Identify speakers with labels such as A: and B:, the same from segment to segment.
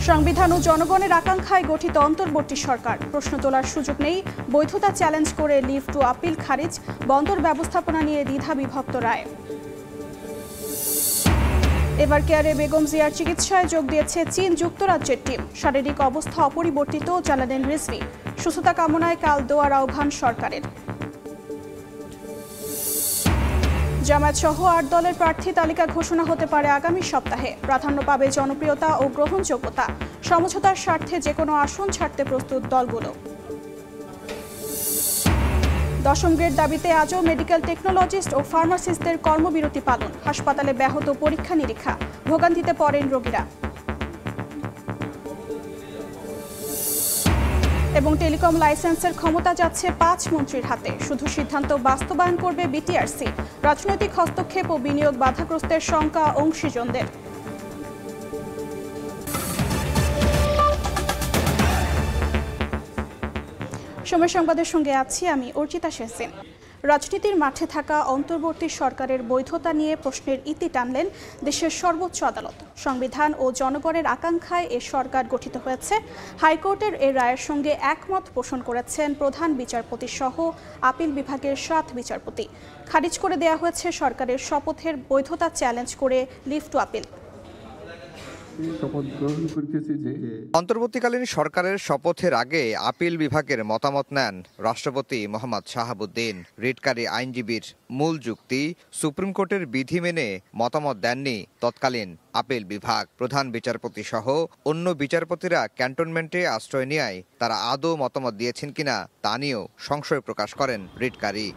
A: সংবিধান ও জনগণের আকাঙ্ক্ষায় গঠিত অন্তর্বর্তী সরকার, প্রশ্ন তোলার সুযোগ নেই, বৈধতা চ্যালেঞ্জ করে লিভ টু আপিল খারিজ, বন্দর ব্যবস্থাপনা নিয়ে দ্বিধা বিভক্ত রায়। এবার কেয়ারে বেগম জিয়ার চিকিৎসায় যোগ দিয়েছে চীন যুক্তরাজ্যের টিম। শারীরিক অবস্থা অপরিবর্তিত জানালেন রিজভী। সুস্থতা কামনায় কাল দোয়ার আহ্বান সরকারের। জামায়াত সহ ৮ দলের প্রার্থী তালিকা ঘোষণা হতে পারে আগামী সপ্তাহে। প্রাধান্য পাবে জনপ্রিয়তা ও গ্রহণযোগ্যতা। সমঝোতার স্বার্থে যেকোনো আসন ছাড়তে প্রস্তুত দলগুলো। 10ম গ্রেড দাবিতে আজও মেডিকেল টেকনোলজিস্ট ও ফার্মাসিস্টদের কর্মবিরতি পালন। হাসপাতালে ব্যাহত পরীক্ষা নিরীক্ষা, ভোগান্তিতে পড়েন রোগীরা। এবং টেলিকম লাইসেন্সের ক্ষমতা যাচ্ছে 5 মন্ত্রীর হাতে। শুধু সিদ্ধান্ত বাস্তবায়ন করবে বিটিআরসি। রাজনৈতিক হস্তক্ষেপ ও বিনিয়োগ বাধাগ্রস্তের শঙ্কা অংশীজনদের। সময় সংবাদের সঙ্গে আছি আমি অর্চিতা শেহসিন। রাজনীতির মাঠে থাকা অন্তর্বর্তী সরকারের বৈধতা নিয়ে প্রশ্নের ইতি টানলেন দেশের সর্বোচ্চ আদালত। সংবিধান ও জনগণের আকাঙ্ক্ষায় এ সরকার গঠিত হয়েছে। হাইকোর্টের এ রায়ের সঙ্গে একমত পোষণ করেছেন প্রধান বিচারপতি সহ আপিল বিভাগের 7 বিচারপতি। খারিজ করে দেয়া হয়েছে সরকারের শপথের বৈধতা চ্যালেঞ্জ করে লিভ টু আপিল।
B: অন্তর্বর্তীকালীন সরকারের শপথের আগে আপিল বিভাগের মতামত নেন রাষ্ট্রপতি মোহাম্মদ শাহাবুদ্দিন। রিটকারী আইনজীবীর মূল যুক্তি, সুপ্রিম কোর্টের বিধি মেনে মতামত দেননি তৎকালীন আপিল বিভাগ। প্রধান বিচারপতি সহ অন্য বিচারপতিরা ক্যান্টনমেন্টে আশ্রয় নেয় তারা আদৌ মতামত দিয়েছেন কিনা তা নিয়েও সংশয় প্রকাশ করেন রিটকারী।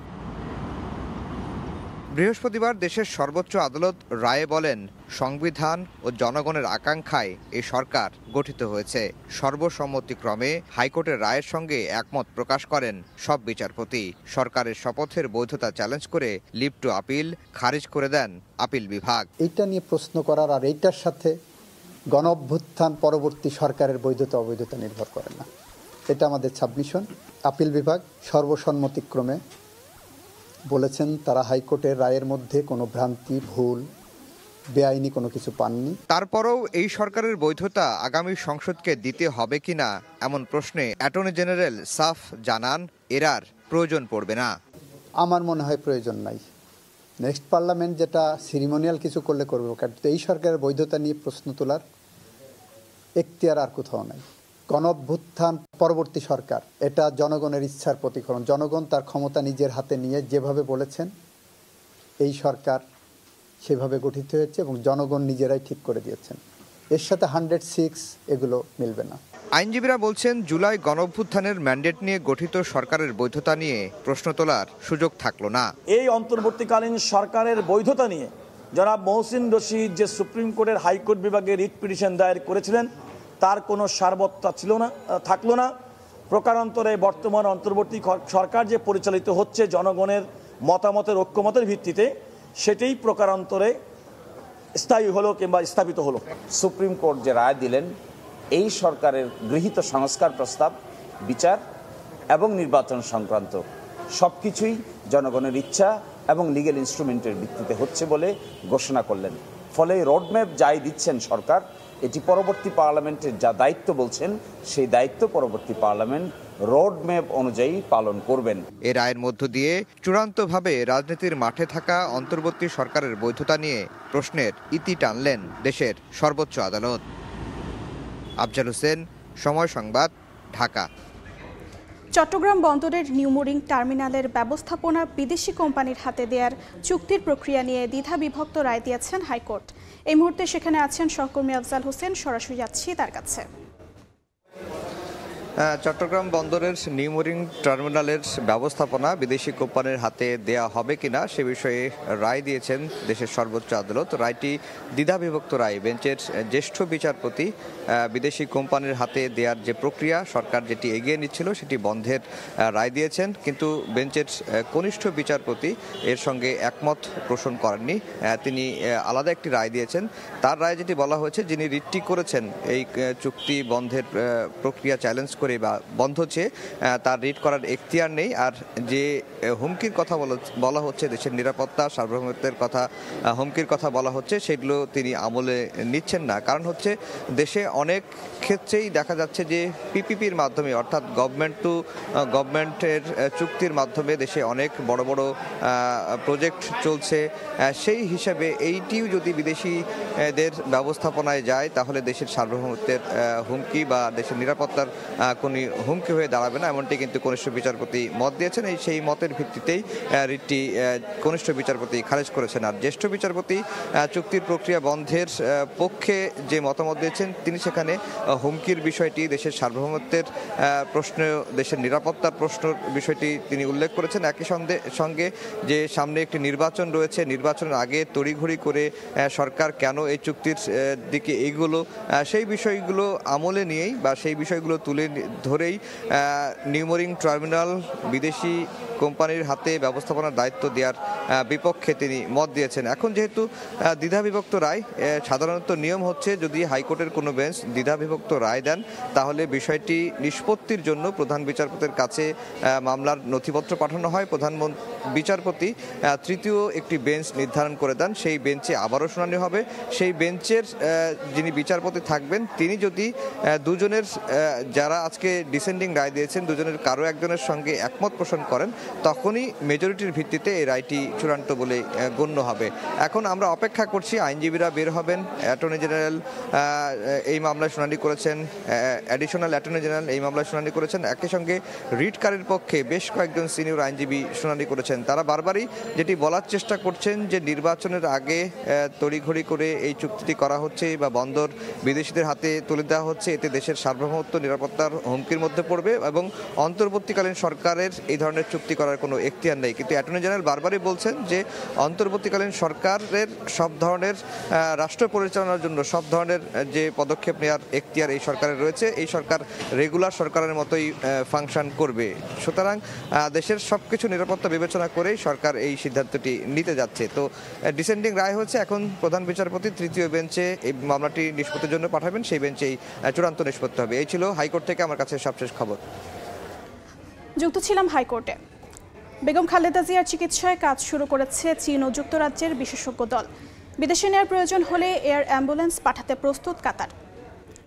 B: বৃহস্পতিবার দেশের সর্বোচ্চ আদালত রায়ে বলেন, সংবিধান ও জনগণের আকাঙ্ক্ষায় এ সরকার গঠিত হয়েছে। সর্বসম্মতিক্রমে হাইকোর্টের রায়ের সঙ্গে একমত প্রকাশ করেন সব বিচারপতি। সরকারের শপথের বৈধতা চ্যালেঞ্জ করে লিভ টু আপিল খারিজ করে দেন আপিল বিভাগ।
C: এইটা নিয়ে প্রশ্ন করার আর এইটার সাথে গণঅভ্যুত্থান পরবর্তী সরকারের বৈধতা অবৈধতা নির্ভর করে না। এটা আমাদের সাবমিশন। আপিল বিভাগ সর্বসম্মতিক্রমে বলেছেন তারা হাইকোর্টের রায়ের মধ্যে কোনো ভ্রান্তি, ভুল, বেআইনি কোনো কিছু পাননি।
B: তারপরেও এই সরকারের বৈধতা আগামী সংসদকে দিতে হবে কিনা এমন প্রশ্নে অ্যাটর্নি জেনারেল সাফ জানান, এর আর প্রয়োজন পড়বে না।
C: আমার মনে হয় প্রয়োজন নাই। নেক্সট পার্লামেন্ট যেটা সিরিমোনিয়াল কিছু করলে করবে, কিন্তু এই সরকারের বৈধতা নিয়ে প্রশ্ন তোলার এখতিয়ার আর কোথাও নাই। গণঅভ্যুত্থান পরবর্তী সরকার এটা জনগণের ইচ্ছার প্রতিফলন। জনগণ তার ক্ষমতা নিজের হাতে নিয়ে যেভাবে বলেছেন এই সরকার সেভাবে গঠিত হয়েছে এবং জনগণ নিজেরাই ঠিক করে দিয়েছেন। এর সাথে 106 এগুলো মিলবে না।
B: আইনজীবীরা বলছেন, জুলাই গণঅভ্যুত্থানের ম্যান্ডেট নিয়ে গঠিত সরকারের বৈধতা নিয়ে প্রশ্ন তোলার সুযোগ থাকলো না। এই
D: অন্তর্বর্তীকালীন সরকারের বৈধতা নিয়ে জনাব মহসিন রশিদ যে সুপ্রিম কোর্টের হাইকোর্ট বিভাগে রিট পিটিশন দায়ের করেছিলেন তার কোনো সারবত্তা থাকলো না। প্রকারান্তরে বর্তমান অন্তর্বর্তী সরকার যে পরিচালিত হচ্ছে জনগণের মতামতের ঐক্যমতের ভিত্তিতে, সেটাই প্রকারান্তরে স্থায়ী হলো কিংবা স্থাপিত হলো।
E: সুপ্রিম কোর্ট যে রায় দিলেন, এই সরকারের গৃহীত সংস্কার প্রস্তাব, বিচার এবং নির্বাচন সংক্রান্ত সবকিছুই জনগণের ইচ্ছা এবং লিগ্যাল ইনস্ট্রুমেন্টের ভিত্তিতে হচ্ছে বলে ঘোষণা করলেন। ফলে রোডম্যাপ যাই দিচ্ছেন সরকার, এটি পরবর্তী পার্লামেন্টের যা দায়িত্ব বলছেন সেই দায়িত্ব পরবর্তী পার্লামেন্ট রোডম্যাপ অনুযায়ী পালন করবেন।
B: এ রায়ের মধ্য দিয়ে চূড়ান্তভাবে রাজনীতির মাঠে থাকা অন্তর্বর্তী সরকারের বৈধতা নিয়ে প্রশ্নের ইতি টানলেন দেশের সর্বোচ্চ আদালত। আফজাল হোসেন, সময় সংবাদ, ঢাকা।
A: চট্টগ্রাম বন্দরের নিউমোরিং টার্মিনালের ব্যবস্থাপনা বিদেশি কোম্পানির হাতে দেওয়ার চুক্তির প্রক্রিয়া নিয়ে দ্বিধা বিভক্ত রায় দিয়েছেন হাইকোর্ট। এই মুহূর্তে সেখানে আছেন সহকর্মী আফজাল হোসেন, সরাসরি যাচ্ছি তার কাছে।
B: চট্টগ্রাম বন্দরের নিউমোরিং টার্মিনালের ব্যবস্থাপনা বিদেশি কোম্পানির হাতে দেয়া হবে কিনা সে বিষয়ে রায় দিয়েছেন দেশের সর্বোচ্চ আদালত। রায়টি দ্বিধাবিভক্ত রায়। বেঞ্চের জ্যেষ্ঠ বিচারপতি বিদেশি কোম্পানির হাতে দেওয়ার যে প্রক্রিয়া সরকার যেটি এগিয়ে নিচ্ছিল সেটি বন্ধের রায় দিয়েছেন, কিন্তু বেঞ্চের কনিষ্ঠ বিচারপতি এর সঙ্গে একমত পোষণ করেননি। তিনি আলাদা একটি রায় দিয়েছেন। তার রায় যেটি বলা হয়েছে, যিনি রিটটি করেছেন এই চুক্তি বন্ধের প্রক্রিয়া চ্যালেঞ্জ করে বা বন্ধ চেয়ে তার রিট করার এখতিয়ার নেই। আর যে হুমকির কথা বলা হচ্ছে, দেশের নিরাপত্তা সার্বভৌমত্বের কথা হুমকির কথা বলা হচ্ছে, সেগুলো তিনি আমলে নিচ্ছেন না। কারণ হচ্ছে দেশে অনেক ক্ষেত্রেই দেখা যাচ্ছে যে পিপিপির মাধ্যমে, অর্থাৎ গভর্নমেন্ট টু গভর্নমেন্টের চুক্তির মাধ্যমে দেশে অনেক বড় বড় প্রজেক্ট চলছে। সেই হিসাবে এইটিও যদি বিদেশিদের ব্যবস্থাপনায় যায় তাহলে দেশের সার্বভৌমত্বের হুমকি বা দেশের নিরাপত্তার কোনো হুমকি হয়ে দাঁড়াবে না, এমনটি কিন্তু কনিষ্ঠ বিচারপতি মত দিয়েছেন। সেই মতের ভিত্তিতেই রিটটি কনিষ্ঠ বিচারপতি খারিজ করেছেন। আর জ্যেষ্ঠ বিচারপতি চুক্তির প্রক্রিয়া বন্ধের পক্ষে যে মতামত দিয়েছেন, তিনি সেখানে হুমকির বিষয়টি, দেশের সার্বভৌমত্বের প্রশ্ন, দেশের নিরাপত্তার প্রশ্ন বিষয়টি তিনি উল্লেখ করেছেন। একই সঙ্গে যে সামনে একটি নির্বাচন রয়েছে, নির্বাচনের আগে তড়িঘড়ি করে সরকার কেন এই চুক্তির দিকে এগুলো, সেই বিষয়গুলো আমলে নিয়েই বা সেই বিষয়গুলো তুলে ধরেই নিউমোরিং টার্মিনাল বিদেশি কোম্পানির হাতে ব্যবস্থাপনার দায়িত্ব দেওয়ার বিপক্ষে তিনি মত দিয়েছেন। এখন যেহেতু দ্বিধাবিভক্ত রায়, সাধারণত নিয়ম হচ্ছে যদি হাইকোর্টের কোনো বেঞ্চ দ্বিধাবিভক্ত রায় দেন তাহলে বিষয়টি নিষ্পত্তির জন্য প্রধান বিচারপতির কাছে মামলার নথিপত্র পাঠানো হয়। প্রধান বিচারপতি তৃতীয় একটি বেঞ্চ নির্ধারণ করে দেন, সেই বেঞ্চে আবারও শুনানি হবে। সেই বেঞ্চের যিনি বিচারপতি থাকবেন তিনি যদি দুজনের, যারা আজকে ডিসেন্ডিং রায় দিয়েছেন, দুজনের কারো একজনের সঙ্গে একমত পোষণ করেন, তখনই মেজরিটির ভিত্তিতে এই রায়টি চূড়ান্ত বলে গণ্য হবে। এখন আমরা অপেক্ষা করছি, আইনজীবীরা বের হবেন। অ্যাটর্নি জেনারেল এই মামলায় শুনানি করেছেন, অ্যাডিশনাল অ্যাটর্নি জেনারেল এই মামলায় শুনানি করেছেন। একই সঙ্গে রিটকারীর পক্ষে বেশ কয়েকজন সিনিয়র আইনজীবী শুনানি করেছেন। তারা বারবারই যেটি বলার চেষ্টা করছেন যে নির্বাচনের আগে তড়িঘড়ি করে এই চুক্তিটি করা হচ্ছে বা বন্দর বিদেশিদের হাতে তুলে দেওয়া হচ্ছে, এতে দেশের সার্বভৌমত্ব নিরাপত্তার হুমকির মধ্যে পড়বে এবং অন্তর্বর্তীকালীন সরকারের এই ধরনের চুক্তি করার কোনো এখতিয়ার নেই। কিন্তু অ্যাটর্নি জেনারেল বারবারই বলছেন যে অন্তর্বর্তীকালীন সরকারের সব ধরনের রাষ্ট্র পরিচালনার জন্য সব ধরনের যে পদক্ষেপ নেওয়ার এখতিয়ার এই সরকারের রয়েছে, এই সরকার রেগুলার সরকারের মতোই ফাংশন করবে। সুতরাং দেশের সব কিছু নিরাপত্তা বিবেচনা করেই সরকার এই সিদ্ধান্তটি নিতে যাচ্ছে। তো ডিসেন্ডিং রায় হচ্ছে, এখন প্রধান বিচারপতি তৃতীয় বেঞ্চে এই মামলাটি নিষ্পত্তির জন্য পাঠাবেন, সেই বেঞ্চেই চূড়ান্ত নিষ্পত্তি হবে। এই ছিল হাইকোর্ট থেকে আমার কাছে সবশেষ খবর।
A: যুক্ত ছিলাম হাইকোর্টে। বেগম খালেদা জিয়ার চিকিৎসায় কাজ শুরু করেছে চীন ও যুক্তরাজ্যের বিশেষজ্ঞ দল। বিদেশে নেওয়ার প্রয়োজন হলে এয়ার অ্যাম্বুলেন্স পাঠাতে প্রস্তুত কাতার।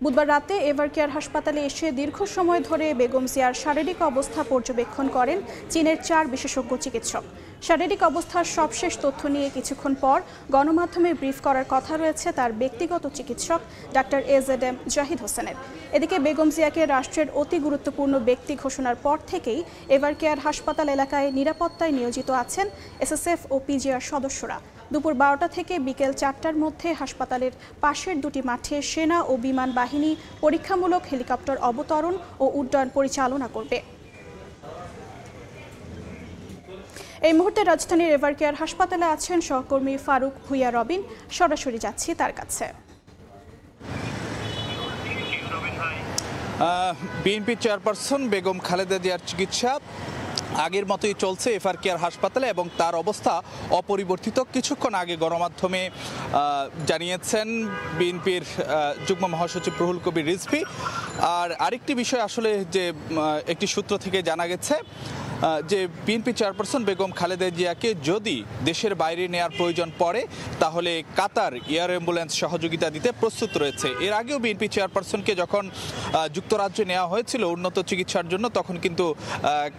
A: বুধবার রাতে এভারকেয়ার হাসপাতালে এসে দীর্ঘ সময় ধরে বেগম জিয়ার শারীরিক অবস্থা পর্যবেক্ষণ করেন চীনের 4 বিশেষজ্ঞ চিকিৎসক। শারীরিক অবস্থার সবশেষ তথ্য নিয়ে কিছুক্ষণ পর গণমাধ্যমে ব্রিফ করার কথা রয়েছে তার ব্যক্তিগত চিকিৎসক ডাক্তার AZM জাহিদ হোসেনের। এদিকে বেগম জিয়াকে রাষ্ট্রের অতি গুরুত্বপূর্ণ ব্যক্তি ঘোষণার পর থেকেই এভারকেয়ার হাসপাতাল এলাকায় নিরাপত্তায় নিয়োজিত আছেন SSF ও PGR সদস্যরা। দুপুর 12টা থেকে বিকেল 4টার মধ্যে হাসপাতালের পাশের দুটি মাঠে সেনা ও বিমান বাহিনী পরীক্ষামূলক হেলিকপ্টার অবতরণ ও উড্ডয়ন পরিচালনা করবে। এই মুহূর্তে রাজধানীর এভারকেয়ার হাসপাতালে আছেন সহকর্মী ফারুক ভুইয়া রবিন। সরাসরি যাচ্ছি তার কাছে।
F: বিএনপি চেয়ারপারসন বেগম খালেদা জিয়ার চিকিৎসা আগের মতোই চলছে এভারকেয়ার হাসপাতালে এবং তার অবস্থা অপরিবর্তিত। কিছুক্ষণ আগে গণমাধ্যমে জানিয়েছেন বিএনপির যুগ্ম মহাসচিব রুহুল কবির রিজভী। আর আরেকটি বিষয় আসলে যে একটি সূত্র থেকে জানা গেছে যে বিএনপি চেয়ারপারসন বেগম খালেদা জিয়াকে যদি দেশের বাইরে নেওয়ার প্রয়োজন পড়ে তাহলে কাতার এয়ার অ্যাম্বুলেন্স সহযোগিতা দিতে প্রস্তুত রয়েছে। এর আগেও বিএনপি চেয়ারপারসনকে যখন যুক্তরাজ্যে নেওয়া হয়েছিল উন্নত চিকিৎসার জন্য, তখন কিন্তু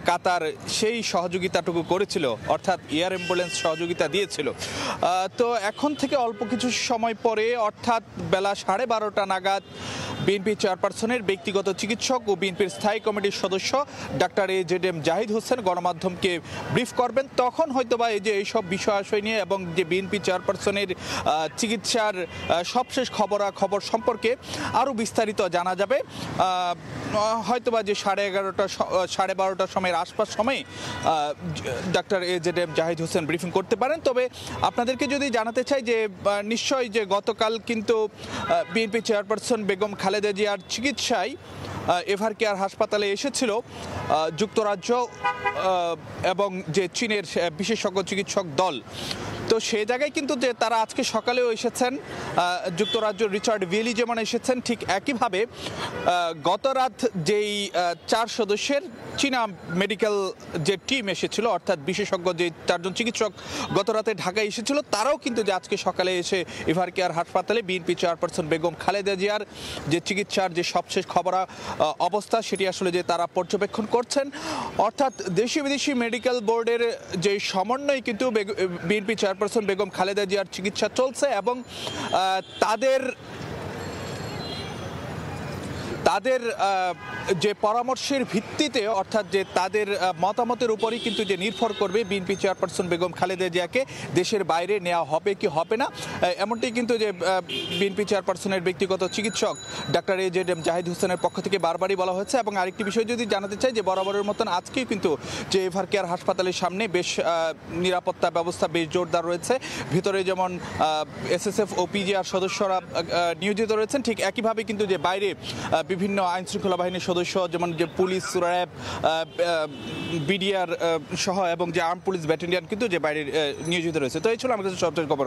F: কাতার সেই সহযোগিতাটুকু করেছিল, অর্থাৎ এয়ার অ্যাম্বুলেন্স সহযোগিতা দিয়েছিল। তো এখন থেকে অল্প কিছু সময় পরে, অর্থাৎ বেলা 12:30 নাগাদ বিএনপি চেয়ারপারসনের ব্যক্তিগত চিকিৎসক ও বিএনপির স্থায়ী কমিটির সদস্য ডাক্তার AZM জাহিদ হোসেন গণমাধ্যমকে ব্রিফ করবেন। তখন হয়তোবা এই যে এইসব বিষয় নিয়ে এবং যে বিএনপি চেয়ারপারসনের চিকিৎসার সবশেষ খবরাখবর সম্পর্কে আরও বিস্তারিত জানা যাবে। হয়তোবা যে 11:30 সময়ের আশপাশ সময়ে doctor AZM Zahid Hossain briefing করতে পারেন। তবে আপনাদেরকে যদি জানাতে চাই যে নিশ্চয়ই যে গতকাল কিন্তু বিএনপি চেয়ারপারসন বেগম খালেদা জিয়ার চিকিৎসায় এভারকেয়ার হাসপাতালে এসেছিল যুক্তরাজ্য এবং যে চীনের বিশেষজ্ঞ চিকিৎসক দল। তো সেই জায়গায় কিন্তু যে তারা আজকে সকালেও এসেছেন, যুক্তরাজ্য রিচার্ড ভিয়েলি যেমন এসেছেন, ঠিক একইভাবে গত রাত যেই 4 সদস্যের চীনা মেডিকেল যে টিম এসেছিল, অর্থাৎ বিশেষজ্ঞ যে 4 জন চিকিৎসক গত রাতে ঢাকায় এসেছিল, তারাও কিন্তু যে আজকে সকালে এসে এভার কেয়ার হাসপাতালে বিএনপি চেয়ারপারসন বেগম খালেদা জিয়ার যে চিকিৎসার যে সবশেষ খবর অবস্থা সেটি আসলে যে তারা পর্যবেক্ষণ করছেন। অর্থাৎ দেশি বিদেশি মেডিকেল বোর্ডের যে সমন্বয় কিন্তু বিএনপি চেয়ারপারসন বেগম খালেদা জিয়ার চিকিৎসা চলছে এবং তাদের যে পরামর্শের ভিত্তিতে, অর্থাৎ যে তাদের মতামতের উপরই কিন্তু যে নির্ভর করবে বিএনপি চেয়ারপারসন বেগম খালেদা জিয়াকে দেশের বাইরে নেওয়া হবে কি হবে না, এমনটি কিন্তু যে বিএনপি চেয়ারপারসনের ব্যক্তিগত চিকিৎসক ডাক্তার AJM জাহিদ হোসেনের পক্ষ থেকে বারবারই বলা হয়েছে। এবং আরেকটি বিষয় যদি জানাতে চাই যে বরাবরের মতন আজকেও কিন্তু যে এভার কেয়ার হাসপাতালের সামনে বেশ নিরাপত্তা ব্যবস্থা বেশ জোরদার রয়েছে। ভিতরে যেমন SSF ও PGR সদস্যরা নিয়োজিত রয়েছেন, ঠিক একইভাবে কিন্তু যে বাইরে বিভিন্ন আইন শৃঙ্খলা বাহিনীর সদস্য যেমন যে পুলিশ, র্যাব, BDR সহ এবং যে আর্ম পুলিশ ব্যাটালিয়ন কিন্তু যে বাইরে নিয়োজিত রয়েছে। তো এই ছিল আমার কাছে সবচেয়ে খবর।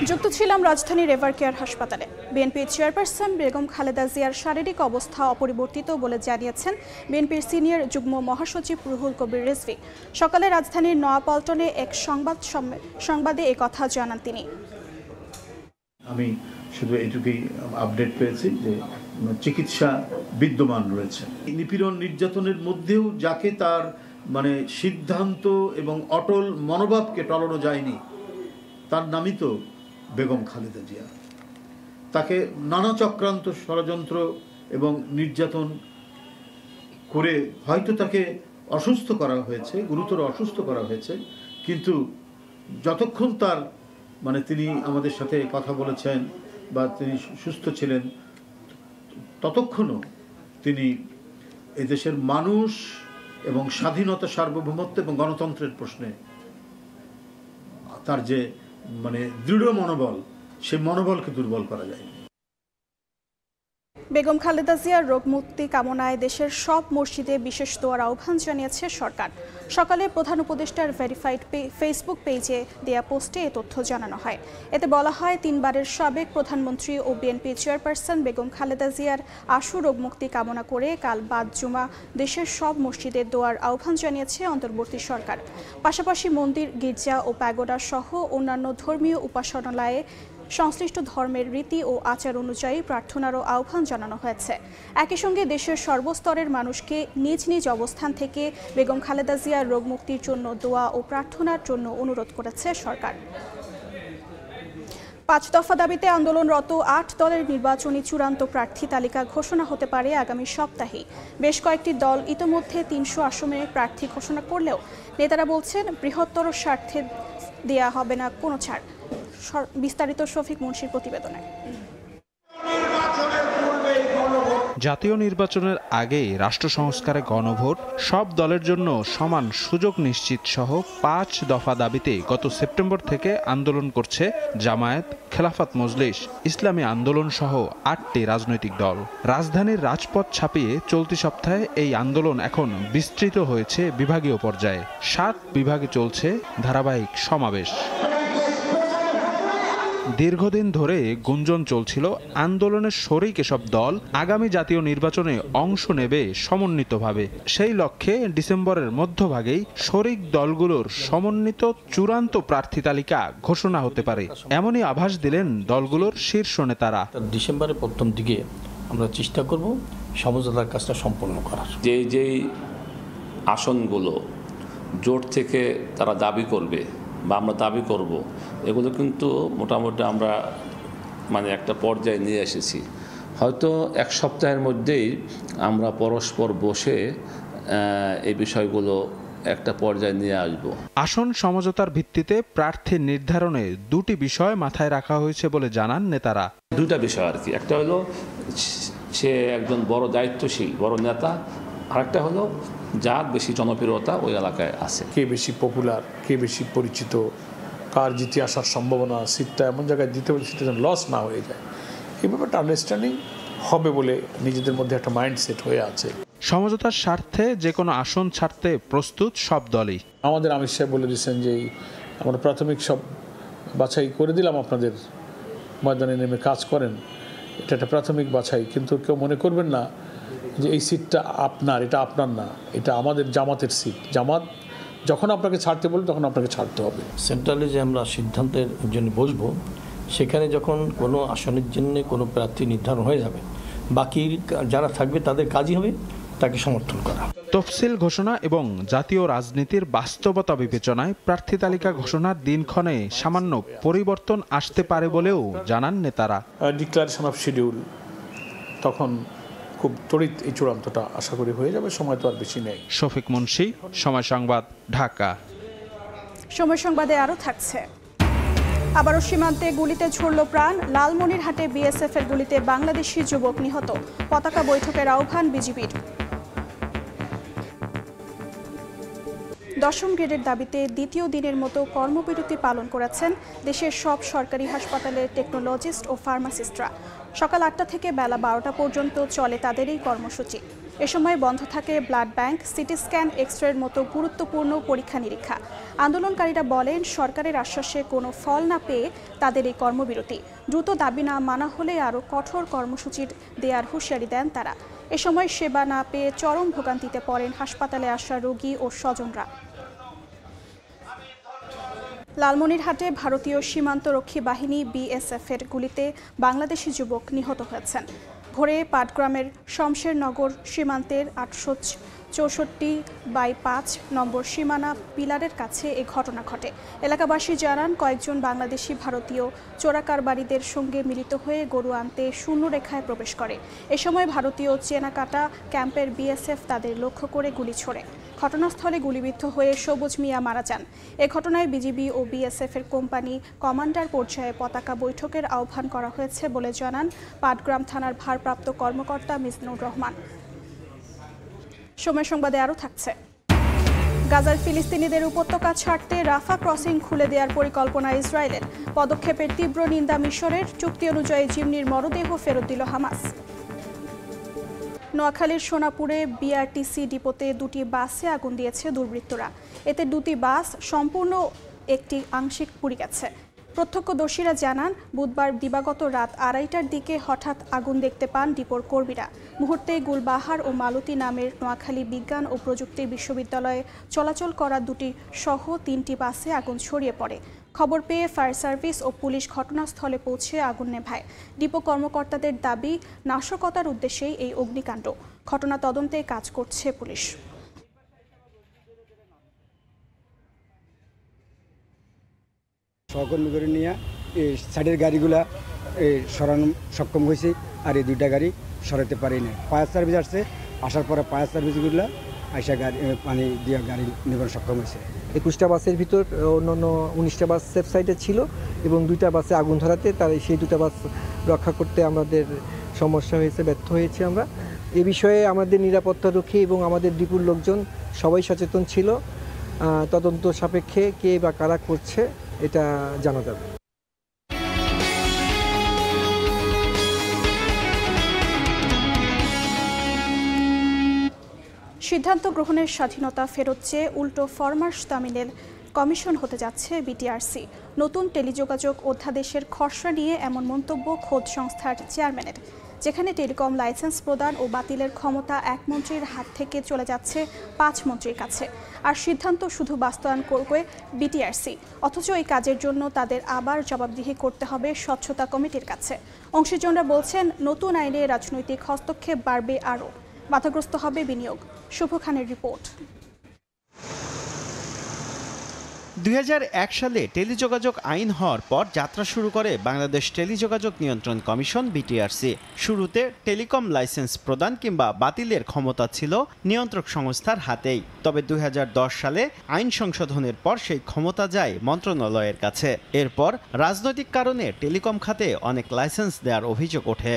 A: যুক্ত ছিলাম রাজধানীর এভার কেয়ার হাসপাতালে। বিএনপির চেয়ারপারসন বেগম খালেদা জিয়ার শারীরিক অবস্থা অপরিবর্তিত বলে জানিয়েছেন বিএনপির সিনিয়র যুগ্ম মহাসচিব রুহুল কবির রিজভী। সকালে রাজধানীর নয়াপল্টনে এক সংবাদে কথা জানান তিনি।
G: আমি শুধু এটুকুই আপডেট পেয়েছি যে চিকিৎসা বিদ্যমান রয়েছে। নিপীড়ন নির্যাতনের মধ্যেও যাকে তার সিদ্ধান্ত এবং অটল মনোভাবকে টলানো যায়নি, তার নামই তো বেগম খালেদা জিয়া। তাকে নানা চক্রান্ত, ষড়যন্ত্র এবং নির্যাতন করে হয়তো তাকে অসুস্থ করা হয়েছে, গুরুতর অসুস্থ করা হয়েছে, কিন্তু যতক্ষণ তার তিনি আমাদের সাথে কথা বলেছেন বা তিনি সুস্থ ছিলেন, ততক্ষণও তিনি এদেশের মানুষ এবং স্বাধীনতা, সার্বভৌমত্ব এবং গণতন্ত্রের প্রশ্নে তার যে দৃঢ় মনোবল, সেই মনোবলকে দুর্বল করা যায়।
A: বেগম খালেদা জিয়ার রোগ মুক্তি কামনায় দেশের সব মসজিদে বিশেষ দোয়ার আহ্বান জানিয়েছে সরকার। সকালে প্রধান উপদেষ্টার ভেরিফাইড ফেসবুক পেজে দেয়া পোস্টে এ তথ্য জানানো হয়। এতে বলা হয়, 3 বারের সাবেক প্রধানমন্ত্রী ও বিএনপি চেয়ারপারসন বেগম খালেদা জিয়ার আশু রোগ মুক্তি কামনা করে কাল বাদ জুমা দেশের সব মসজিদে দোয়ার আহ্বান জানিয়েছে অন্তর্বর্তী সরকার। পাশাপাশি মন্দির, গির্জা ও প্যাগোডা সহ অন্যান্য ধর্মীয় উপাসনালয়ে সংশ্লিষ্ট ধর্মের রীতি ও আচার অনুযায়ী প্রার্থনারও আহ্বান জানানো হয়েছে। একই সঙ্গে দেশের সর্বস্তরের মানুষকে নিজ নিজ অবস্থান থেকে বেগম খালেদা জিয়ার রোগ মুক্তির জন্য দোয়া ও প্রার্থনার জন্য অনুরোধ করেছে সরকার। 5 দফা দাবিতে আন্দোলনরত 8 দলের নির্বাচনী চূড়ান্ত প্রার্থী তালিকা ঘোষণা হতে পারে আগামী সপ্তাহে। বেশ কয়েকটি দল ইতোমধ্যে 300 আসনে প্রার্থী ঘোষণা করলেও নেতারা বলছেন বৃহত্তর স্বার্থে দেয়া হবে না কোনো ছাড়। বিস্তারিত শফিক মুন্সির প্রতিবেদনে।
H: জাতীয় নির্বাচনের আগে রাষ্ট্র সংস্কারে গণভোট, সব দলের জন্য সমান সুযোগ নিশ্চিত সহ 5 দফা দাবিতে গত সেপ্টেম্বর থেকে আন্দোলন করছে জামায়াত, খেলাফত মজলিস, ইসলামী আন্দোলন সহ 8টি রাজনৈতিক দল। রাজধানীর রাজপথ ছাপিয়ে চলতি সপ্তাহে এই আন্দোলন এখন বিস্তৃত হয়েছে বিভাগীয় পর্যায়ে। 7 বিভাগে চলছে ধারাবাহিক সমাবেশ। দীর্ঘদিন ধরে গুঞ্জন চলছিল আন্দোলনের শরিক এসব দল আগামী জাতীয় নির্বাচনে অংশ নেবে সমন্বিতভাবে। সেই লক্ষ্যে ডিসেম্বরের মধ্যভাগেই শরিক দলগুলোর সমন্বিত চূড়ান্ত প্রার্থী তালিকা ঘোষণা হতে পারে, এমনই আভাস দিলেন দলগুলোর শীর্ষ নেতারা।
I: ডিসেম্বরের প্রথম দিকে আমরা চেষ্টা করব সমঝোতার কাজটা সম্পন্ন করার।
J: যে আসনগুলো জোট থেকে তারা দাবি করবে বা আমরা দাবি করব, এগুলো কিন্তু মোটামুটি আমরা একটা পর্যায়ে নিয়ে এসেছি। হয়তো 1 সপ্তাহের মধ্যেই আমরা পরস্পর বসে এই বিষয়গুলো একটা পর্যায়ে নিয়ে আসব।
H: আসন সমঝোতার ভিত্তিতে প্রার্থী নির্ধারণে 2টি বিষয় মাথায় রাখা হয়েছে বলে জানান নেতারা।
J: 2টা বিষয় আর কি। একটা হলো সে একজন বড় দায়িত্বশীল বড় নেতা, আরেকটা হলো যার বেশি জনপ্রিয়তা ওই এলাকায় আছে।
I: কে বেশি পপুলার, কে বেশি পরিচিত, কার জিতে আসার সম্ভাবনা, সিটটা এমন জায়গায় দিতে হবে সেটা যেন লস না হয়ে যায়, এই ব্যাপারটা আন্ডারস্ট্যান্ডিং হবে বলে নিজেদের মধ্যে একটা মাইন্ডসেট হয়ে আছে।
H: সমঝোতার স্বার্থে যে কোনো আসন ছাড়তে প্রস্তুত সব দলই।
I: আমাদের আমির সাহেব বলে দিয়েছেন যে আমরা প্রাথমিক সব বাছাই করে দিলাম, আপনাদের ময়দানে নেমে কাজ করেন, এটা একটা প্রাথমিক বাছাই। কিন্তু কেউ মনে করবেন না যে এই সিটটা আপনার, এটা আপনার না, এটা আমাদের জামাতের সিট। জামাত যখন আপনাকে ছাড়তে বলবে তখন আপনাকে ছাড়তে হবে।
K: সেন্ট্রালে যে আমরা সিদ্ধান্তের জন্য বসবো, সেখানে যখন কোনো আসনের জন্য কোনো প্রার্থী নির্ধারণ হয়ে যাবে, বাকি যারা থাকবে তাদের কাজই হবে তাকে সমর্থন করা।
H: তফসিল ঘোষণা এবং জাতীয় রাজনীতির বাস্তবতা বিবেচনায় প্রার্থী তালিকা ঘোষণার দিনক্ষণে সামান্য পরিবর্তন আসতে পারে বলেও জানান নেতারা।
I: ডিক্লারেশন অফ শিডিউল তখন খুব তড়িৎ এই চূড়ান্তটা আশা করি হয়ে যাবে, সময় তো আর বেশি নেই।
H: শফিক মুন্সি, সময় সংবাদ, ঢাকা।
A: সময় সংবাদে আরও থাকছে। আবারও সীমান্তে গুলিতে ঝরল প্রাণ, লালমনিরহাটে বিএসএফ এর গুলিতে বাংলাদেশি যুবক নিহত, পতাকা বৈঠকের আহ্বান বিজিবির। 10ম গ্রেডের দাবিতে দ্বিতীয় দিনের মতো কর্মবিরতি পালন করেছেন দেশের সব সরকারি হাসপাতালের টেকনোলজিস্ট ও ফার্মাসিস্টরা। সকাল 8টা থেকে বেলা 12টা পর্যন্ত চলে তাদের এই কর্মসূচি। এ সময় বন্ধ থাকে ব্লাড ব্যাংক, সিটি স্ক্যান, এক্স-রের মতো গুরুত্বপূর্ণ পরীক্ষা নিরীক্ষা। আন্দোলনকারীরা বলেন, সরকারের আশ্বাসে কোনো ফল না পেয়ে তাদের এই কর্মবিরতি। দ্রুত দাবি না মানা হলে আরও কঠোর কর্মসূচির দেওয়ার হুঁশিয়ারি দেন তারা। এ সময় সেবা না পেয়ে চরম ভোগান্তিতে পড়েন হাসপাতালে আসা রোগী ও স্বজনরা। লালমনিরহাটে ভারতীয় সীমান্তরক্ষী বাহিনী বিএসএফ এর গুলিতে বাংলাদেশি যুবক নিহত হয়েছেন। ভোরে পাটগ্রামের শমশেরনগর সীমান্তের 864/5 নম্বর সীমানা পিলারের কাছে এ ঘটনা ঘটে। এলাকাবাসী জানান, কয়েকজন বাংলাদেশি ভারতীয় চোরাকারবারিদের সঙ্গে মিলিত হয়ে গরু আনতে শূন্যরেখায় প্রবেশ করে। এ সময় ভারতীয় চেনাকাটা ক্যাম্পের বিএসএফ তাদের লক্ষ্য করে গুলি ছোড়ে। ঘটনাস্থলে গুলিবিদ্ধ হয়ে সবুজ মিয়া মারা যান। এ ঘটনায় বিজিবি ও বিএসএফ এর কোম্পানি কমান্ডার পর্যায়ে পতাকা বৈঠকের আহ্বান করা হয়েছে বলে জানান পাটগ্রাম থানার ভারপ্রাপ্ত কর্মকর্তা মিজনুর রহমান। সময় সংবাদে আরও থাকছে। গাজার ফিলিস্তিনিদের উপত্যকা ছাড়তে রাফা ক্রসিং খুলে দেওয়ার পরিকল্পনা ইসরায়েলের। পদক্ষেপের তীব্র নিন্দা মিশরের। চুক্তি অনুযায়ী জিম্নির মরদেহ ফেরত দিল হামাস। নোয়াখালীর সোনাপুরে বিআরটিসি ডিপোতে 2টি বাসে আগুন দিয়েছে দুর্বৃত্তরা। এতে 2টি বাস সম্পূর্ণ, একটি আংশিক পুড়ে গেছে। প্রত্যক্ষদর্শীরা জানান, বুধবার দিবাগত রাত 2:30টার দিকে হঠাৎ আগুন দেখতে পান ডিপোর কর্মীরা। মুহূর্তে গুলবাহার ও মালতী নামের নোয়াখালী বিজ্ঞান ও প্রযুক্তি বিশ্ববিদ্যালয়ে চলাচল করা 2টি সহ 3টি বাসে আগুন ছড়িয়ে পড়ে। খবর পেয়ে ফায়ার সার্ভিস ও পুলিশ ঘটনাস্থলে পৌঁছে আগুন নেভায়। ডিপো কর্মকর্তাদের দাবি, নাশকতার উদ্দেশ্যেই এই অগ্নিকাণ্ড। ঘটনা তদন্তে কাজ করছে পুলিশ।
L: সহকর্মী করে নিয়ে এই সাইডের গাড়িগুলা সরানো সক্ষম হয়েছে, আর এই 2টা গাড়ি সরাতে পারি না। ফায়ার সার্ভিস আসছে, আসার পরে ফায়ার সার্ভিসগুলো আইসা গাড়ি পানি দিয়ে গাড়ি নেবার সক্ষম হয়েছে।
M: 21টা বাসের ভিতর অন্যান্য 19টা বাস সেফ সাইডে ছিল এবং 2টা বাসে আগুন ধরাতে তার সেই 2টা বাস রক্ষা করতে আমাদের সমস্যা হয়েছে, ব্যর্থ হয়েছে আমরা। এ বিষয়ে আমাদের নিরাপত্তারক্ষী এবং আমাদের ডিপুর লোকজন সবাই সচেতন ছিল। তদন্ত সাপেক্ষে কে বা কারা করছে এটা জানা যাবে।
A: সিদ্ধান্ত গ্রহণের স্বাধীনতা ফেরত চেয়ে উল্টো ফরমাশ তামিলের কমিশন হতে যাচ্ছে বিটিআরসি। নতুন টেলিযোগাযোগ অধ্যাদেশের খসড়া নিয়ে এমন মন্তব্য খোদ সংস্থার চেয়ারম্যানের, যেখানে টেলিকম লাইসেন্স প্রদান ও বাতিলের ক্ষমতা 1 মন্ত্রীর হাত থেকে চলে যাচ্ছে 5 মন্ত্রীর কাছে। আর সিদ্ধান্ত শুধু বাস্তবায়ন করবে বিটিআরসি, অথচ এই কাজের জন্য তাদের আবার জবাবদিহি করতে হবে স্বচ্ছতা কমিটির কাছে। অংশীজনরা বলছেন, নতুন আইনে রাজনৈতিক হস্তক্ষেপ বাড়বে আরও, বাধাগ্রস্ত হবে বিনিয়োগ। শুভ খানের রিপোর্ট।
N: 2001 সালে টেলিযোগাযোগ আইন হওয়ার পর যাত্রা শুরু করে বাংলাদেশ টেলিযোগাযোগ নিয়ন্ত্রণ কমিশন বিটিআরসি। শুরুতে টেলিকম লাইসেন্স প্রদান কিংবা বাতিলের ক্ষমতা ছিল নিয়ন্ত্রক সংস্থার হাতেই। তবে 2010 সালে আইন সংশোধনের পর সেই ক্ষমতা যায় মন্ত্রণালয়ের কাছে। এরপর রাজনৈতিক কারণে টেলিকম খাতে অনেক লাইসেন্স দেওয়ার অভিযোগ ওঠে।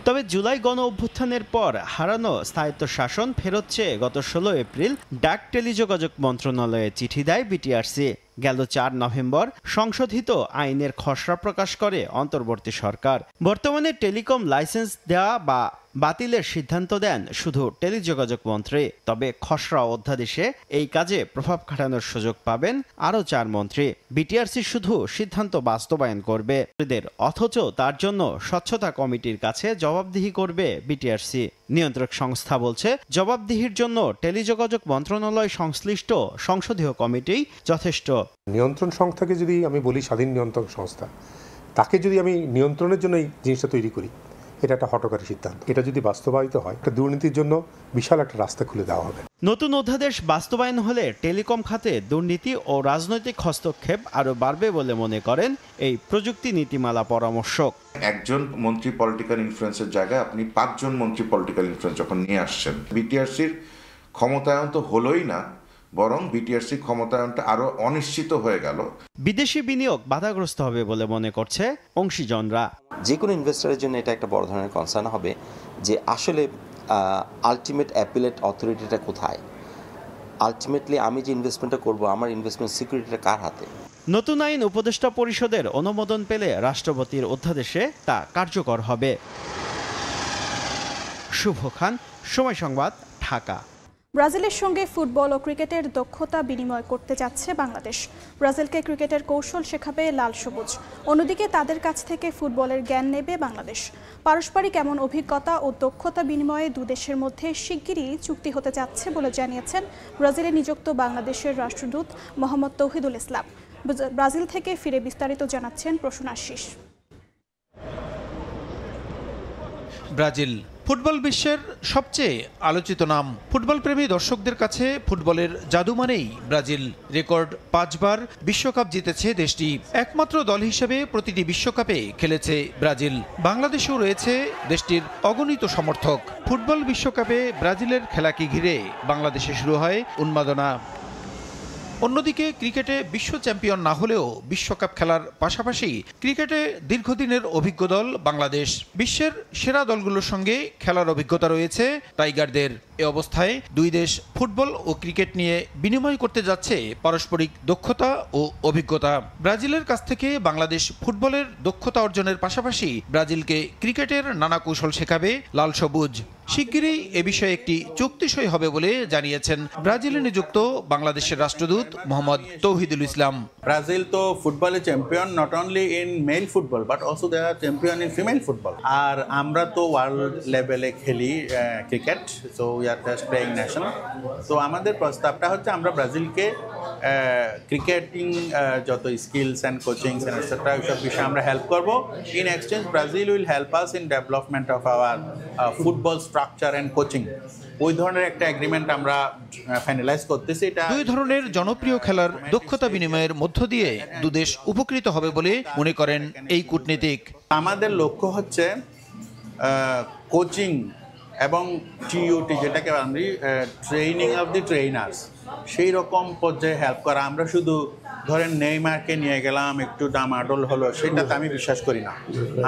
N: তবে জুলাই গণ অভ্যুত্থানের পর হারানো স্বায়ত্তশাসন ফেরত চেয়ে গত 16 এপ্রিল ডাক টেলিযোগাযোগ মন্ত্রণালয়ে চিঠি দেয় বিটিআরসি। গেল 4 নভেম্বর সংশোধিত আইনের খসড়া প্রকাশ করে অন্তর্বর্তী সরকার। বর্তমানে টেলিকম লাইসেন্স দেওয়া বা বাতিলের সিদ্ধান্ত দেন শুধু টেলিযোগাযোগ মন্ত্রী। তবে খসড়া অধ্যাদেশে এই কাজে প্রভাব খাটানোর সুযোগ পাবেন আরও 4 মন্ত্রী। বিটিআরসি শুধু সিদ্ধান্ত বাস্তবায়ন করবে, অথচ তার জন্য স্বচ্ছতা কমিটির কাছে জবাবদিহি করবে বিটিআরসি। নিয়ন্ত্রক সংস্থা বলছে, জবাবদিহির জন্য টেলিযোগাযোগ মন্ত্রণালয় সংশ্লিষ্ট সংসদীয় কমিটি যথেষ্ট।
O: নিয়ন্ত্রণ সংস্থাকে যদি আমি বলি স্বাধীন নিয়ন্ত্রণ সংস্থা, তাকে যদি আমি নিয়ন্ত্রণের জন্য এই জিনিসটা তৈরি করি, এটা একটা হঠকারী সিদ্ধান্ত। এটা যদি বাস্তবায়িত হয়, একটা দুর্নীতির জন্য বিশাল একটা রাস্তা খুলে দেওয়া হবে।
N: নতুন অধ্যাদেশ বাস্তবায়ন হলে টেলিকম খাতে দুর্নীতি ও রাজনৈতিক হস্তক্ষেপ আরও বাড়বে বলে মনে করেন এই প্রযুক্তি নীতিমালা পরামর্শক।
P: একজন মন্ত্রী পলিটিক্যাল ইনফ্লুয়েন্সের জায়গায় আপনি 5 জন মন্ত্রী পলিটিক্যাল ইনফ্লুয়েন্স যখন নিয়ে আসছেন, বিটিআরসির ক্ষমতায়ন তো হলোই না, বরং বিটিআরসি ক্ষমতায়নটা আরো অনিশ্চিত হয়ে গেল।
N: বিদেশি বিনিয়োগ বাধাগ্রস্ত হবে বলে মনে করছে অংশীজনরা।
Q: যে কোনো ইনভেস্টরের জন্য এটা একটা বড় ধরনের কনসার্ন হবে যে আসলে আলটিমেট অ্যাপিলেট অথরিটিটা কোথায়, আলটিমেটলি আমি যে ইনভেস্টমেন্টটা করব আমার ইনভেস্টমেন্ট সিকিউরিটিটা কার হাতে।
N: নতুন আইন উপদেষ্টা পরিষদের অনুমোদন পেলে রাষ্ট্রপতির অধ্যাদেশে তা কার্যকর হবে। শুভ খান, সময় সংবাদ, ঢাকা।
A: ব্রাজিলের সঙ্গে ফুটবল ও ক্রিকেটের দক্ষতা বিনিময় করতে যাচ্ছে বাংলাদেশ। ব্রাজিলকে ক্রিকেটের কৌশল শেখাবে লাল সবুজ, অন্যদিকে তাদের কাছ থেকে ফুটবলের জ্ঞান নেবে বাংলাদেশ। পারস্পরিক এমন অভিজ্ঞতা ও দক্ষতা বিনিময়ে দুদেশের মধ্যে শিগগিরই চুক্তি হতে যাচ্ছে বলে জানিয়েছেন ব্রাজিলে নিযুক্ত বাংলাদেশের রাষ্ট্রদূত মোহাম্মদ তৌহিদুল ইসলাম। ব্রাজিল থেকে ফিরে বিস্তারিত জানাচ্ছেন প্রসূন আশিস।
R: ব্রাজিল ফুটবল বিশ্বের সবচেয়ে আলোচিত নাম। ফুটবল প্রেমী দর্শকদের কাছে ফুটবলের জাদু মানেই ব্রাজিল। রেকর্ড 5 বার বিশ্বকাপ জিতেছে দেশটি। একমাত্র দল হিসেবে প্রতিটি বিশ্বকাপে খেলেছে ব্রাজিল। বাংলাদেশেও রয়েছে দেশটির অগণিত সমর্থক। ফুটবল বিশ্বকাপে ব্রাজিলের খেলাকে ঘিরে বাংলাদেশে শুরু হয় উন্মাদনা। অন্যদিকে ক্রিকেটে বিশ্ব চ্যাম্পিয়ন না হলেও বিশ্বকাপ খেলার পাশাপাশি ক্রিকেটে দীর্ঘদিনের অভিজ্ঞ দল বাংলাদেশ। বিশ্বের সেরা দলগুলোর সঙ্গে খেলার অভিজ্ঞতা রয়েছে টাইগারদের। এ অবস্থায় দুই দেশ ফুটবল ও ক্রিকেট নিয়ে বিনিময় করতে যাচ্ছে পারস্পরিক দক্ষতা ও অভিজ্ঞতা। ব্রাজিলের কাছ থেকে বাংলাদেশ ফুটবলের দক্ষতা অর্জনের পাশাপাশি ব্রাজিলকে ক্রিকেটের নানা কৌশল শেখাবে লাল সবুজ। শিগগিরই এ বিষয়ে একটি চুক্তি সই হবে বলে জানিয়েছেন ব্রাজিলে নিযুক্ত বাংলাদেশের রাষ্ট্রদূত মোহাম্মদ তৌহিদুল ইসলাম।
S: ব্রাজিল তো ফুটবলে champion not only in male football but also they are champion in female football. আর আমরা তো ওয়ার্ল্ড লেভেলে খেলি cricket, so we are just playing national. তো আমাদের প্রস্তাবটা হচ্ছে আমরা ব্রাজিলকে ক্রিকেটিং যত skills and coachings and etcetera এইসব বিষয়ে আমরা হেল্প করবো। In exchange Brazil will help us in development of our football structure and coaching. ওই ধরনের একটা এগ্রিমেন্ট আমরা ফাইনালাইজ করতেছি। এটা
R: দুই ধরনের জনপ্রিয় খেলার দক্ষতা বিনিময়ের মধ্য দিয়ে দুদেশ উপকৃত হবে বলে মনে করেন এই কূটনীতিক।
S: আমাদের লক্ষ্য হচ্ছে কোচিং এবং টিইউটি যেটাকে আমরা ট্রেনিং অফ দি ট্রেনার্স, সেই রকম পর্যায়ে হেল্প করা। আমরা শুধু ধরেন নেইমারকে নিয়ে গেলাম, একটু ডামাডোল হলো, সেটাতে আমি বিশ্বাস করি না।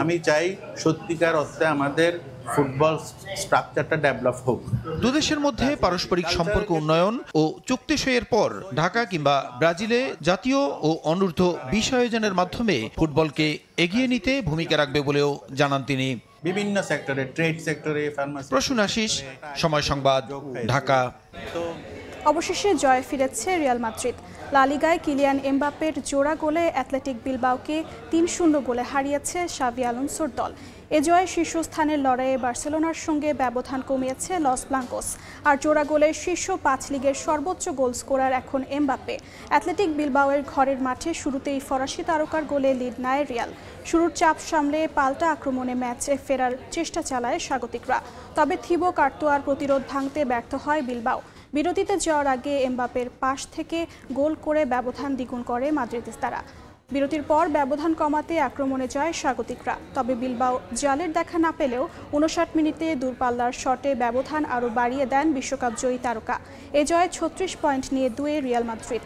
S: আমি চাই সত্যিকার অর্থে আমাদের ফুটবল স্ট্রাকচারটা ডেভেলপ হোক।
R: দুদেশের মধ্যে পারস্পরিক সম্পর্ক উন্নয়ন ও চুক্তি সইয়ের পর ঢাকা কিংবা ব্রাজিলে জাতীয় ও অনূর্ধ্ব 20 আয়োজনের মাধ্যমে ফুটবলকে এগিয়ে নিতে ভূমিকা রাখবে বলেও জানান তিনি।
S: বিভিন্ন সেক্টরে, ট্রেড সেক্টরে, ফার্মাসি।
R: প্রসূন আশিস, সময় সংবাদ, ঢাকা।
A: অবশেষে জয় ফিরেছে রিয়াল মাদ্রিদ। লা লিগায় কিলিয়ান এমবাপ্পের জোড়া গোলে অ্যাথলেটিক বিলবাওকে 3-0 গোলে হারিয়েছে শাভি আলোনসোর দল। এ জয়ে শীর্ষস্থানের লড়াইয়ে বার্সেলোনার সঙ্গে ব্যবধান কমিয়েছে লস ব্লাঙ্কোস। আর জোড়া গোলে শীর্ষ 5 লিগের সর্বোচ্চ গোল স্কোরার এখন এমবাপ্পে। অ্যাথলেটিক বিলবাওয়ের ঘরের মাঠে শুরুতেই ফরাসি তারকার গোলে লিড নেয় রিয়াল। শুরুর চাপ সামলে পাল্টা আক্রমণে ম্যাচে ফেরার চেষ্টা চালায় স্বাগতিকরা। তবে থিবো কার্তোয়ার প্রতিরোধ ভাঙতে ব্যর্থ হয় বিলবাও। বিরতিতে যাওয়ার আগে এমবাপ্পের পাস থেকে গোল করে ব্যবধান দ্বিগুণ করে মাদ্রিদিস্তারা। বিরতির পর ব্যবধান কমাতে আক্রমণে যায় স্বাগতিকরা। তবে বিলবাও জালের দেখা না পেলেও 59 মিনিটে দূরপাল্লার শটে ব্যবধান আরও বাড়িয়ে দেন বিশ্বকাপ জয়ী তারকা। এ জয়ে 36 পয়েন্ট নিয়ে 2 রিয়াল মাদ্রিদ।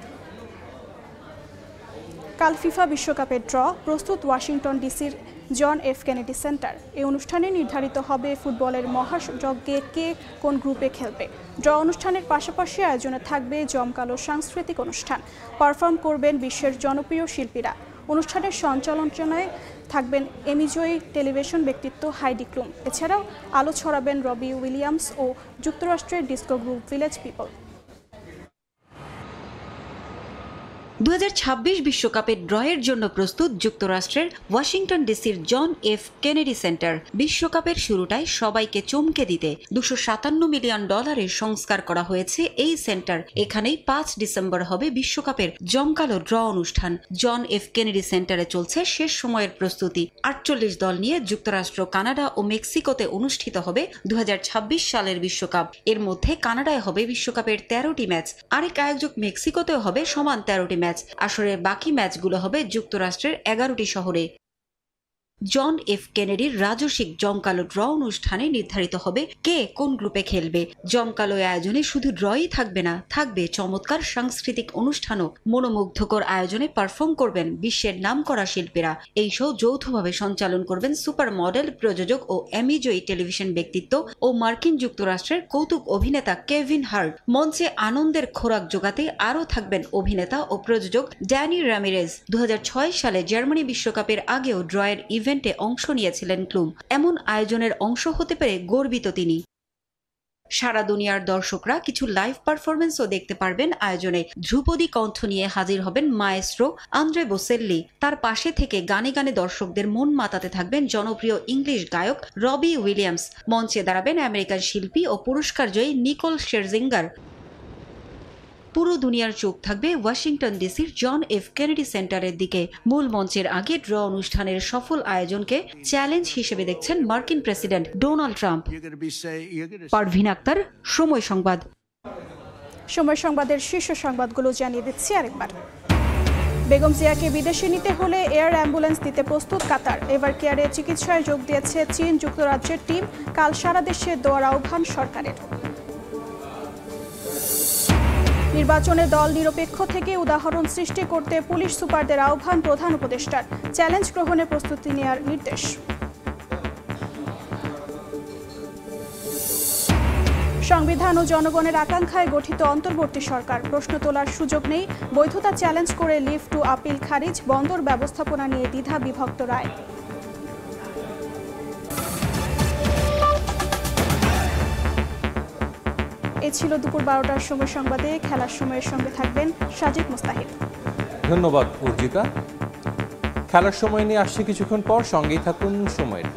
A: কাল ফিফা বিশ্বকাপের ড্র প্রস্তুত ওয়াশিংটন ডিসির জন এফ কেনেডি সেন্টার। এই অনুষ্ঠানে নির্ধারিত হবে ফুটবলের মহাযজ্ঞে কে কোন গ্রুপে খেলবে। ড্র অনুষ্ঠানের পাশাপাশি আয়োজনে থাকবে জমকালো সাংস্কৃতিক অনুষ্ঠান। পারফর্ম করবেন বিশ্বের জনপ্রিয় শিল্পীরা। অনুষ্ঠানের সঞ্চালনায় থাকবেন এমিজয়ী টেলিভিশন ব্যক্তিত্ব হাইডি ক্লুম। এছাড়াও আলো ছড়াবেন রবি উইলিয়ামস ও যুক্তরাষ্ট্রের ডিস্কো গ্রুপ ভিলেজ পিপল।
T: 2026 বিশ্বকাপের ড্রয়ের জন্য প্রস্তুত যুক্তরাষ্ট্রের ওয়াশিংটন ডিসির জন এফ কেনেডি সেন্টার। বিশ্বকাপের শুরুটায় সবাইকে চমকে দিতে $257 মিলিয়ন সংস্কার করা হয়েছে এই সেন্টার। এখানেই 5 ডিসেম্বর হবে বিশ্বকাপের জমকালো ড্র অনুষ্ঠান। জন এফ কেনেডি সেন্টারে চলছে শেষ সময়ের প্রস্তুতি। 48 দল নিয়ে যুক্তরাষ্ট্র, কানাডা ও মেক্সিকোতে অনুষ্ঠিত হবে 2026 সালের বিশ্বকাপ। এর মধ্যে কানাডায় হবে বিশ্বকাপের 13টি ম্যাচ, আরেক আয়োজক মেক্সিকোতেও হবে সমান 13টি ম্যাচ। আসলে বাকি ম্যাচগুলো হবে যুক্তরাষ্ট্রের 11টি শহরে। জন এফ কেনেডির রাজস্বিক জমকালো ড্র অনুষ্ঠানে নির্ধারিত হবে কে কোন গ্রুপে খেলবে। জমকালো আয়োজনে শুধু ড্রই থাকবে না, থাকবে চমৎকার সাংস্কৃতিক অনুষ্ঠানও। মনোমুগ্ধকর আয়োজনে পারফর্ম করবেন বিশ্বের নামকরা শিল্পীরা। এই শো যৌথভাবে সঞ্চালন করবেন সুপার মডেল, প্রযোজক ও এমিজয়ী টেলিভিশন ব্যক্তিত্ব ও মার্কিন যুক্তরাষ্ট্রের কৌতুক অভিনেতা কেভিন হার্ট। মঞ্চে আনন্দের খোরাক জোগাতে আরও থাকবেন অভিনেতা ও প্রযোজক ড্যানি রামিরেজ। 2006 সালে জার্মানি বিশ্বকাপের আগেও ড্রয়ের ইভেন্টে অংশ নিয়েছিলেন ক্লুম। এমন আয়োজনের অংশ হতে পেরে গর্বিত তিনি। সারা দুনিয়ার দর্শকরা কিছু লাইভ পারফরমেন্সও দেখতে পারবেন আয়োজনে। ধ্রুপদী কণ্ঠ নিয়ে হাজির হবেন মায়েস্ট্রো আন্দ্রে বোসেল্লি। তার পাশে থেকে গানে গানে দর্শকদের মন মাতাতে থাকবেন জনপ্রিয় ইংলিশ গায়ক রবি উইলিয়ামস। মঞ্চে দাঁড়াবেন আমেরিকান শিল্পী ও পুরস্কারজয়ী নিকোল শেরজিঙ্গার। পুরো দুনিয়ার চোখ থাকবে ওয়াশিংটন ডিসির জন এফ কেনেডি সেন্টারের দিকে। মূল মঞ্চের আগে ড্র অনুষ্ঠানের সফল আয়োজনকে চ্যালেঞ্জ হিসেবে দেখছেন মার্কিন president Donald Trump. Parvin Akter, Somoy Sangbad.
A: সময় সংবাদের শীর্ষ সংবাদগুলো জানিয়ে দিচ্ছি আরেকবার। বেগম জিয়াকে বিদেশে নিতে হলে এয়ার অ্যাম্বুলেন্স দিতে প্রস্তুত কাতার। এভার কেয়ারে চিকিৎসায় যোগ দিয়েছে চীন যুক্তরাজ্যের টিম। কাল সারা দেশে দোয়ার আহ্বান সরকারের। নির্বাচনে দল নিরপেক্ষ থেকে উদাহরণ সৃষ্টি করতে পুলিশ সুপারদের আহ্বান প্রধান উপদেষ্টার। চ্যালেঞ্জ গ্রহণে প্রস্তুতি নেওয়ার নির্দেশ। সংবিধান ও জনগণের আকাঙ্ক্ষায় গঠিত অন্তর্বর্তী সরকার। প্রশ্ন তোলার সুযোগ নেই। বৈধতা চ্যালেঞ্জ করে লিভ টু আপিল খারিজ। বন্দর ব্যবস্থাপনা নিয়ে দ্বিধা বিভক্ত রায়। এ ছিল দুপুর 12টার সময় সংবাদে। খেলার সময়ের সঙ্গে থাকবেন সাজিদ মুস্তাহিদ।
U: ধন্যবাদ অর্জিতা। খেলার সময় নিয়ে আসছে কিছুক্ষণ পর, সঙ্গেই থাকুন সময়ের।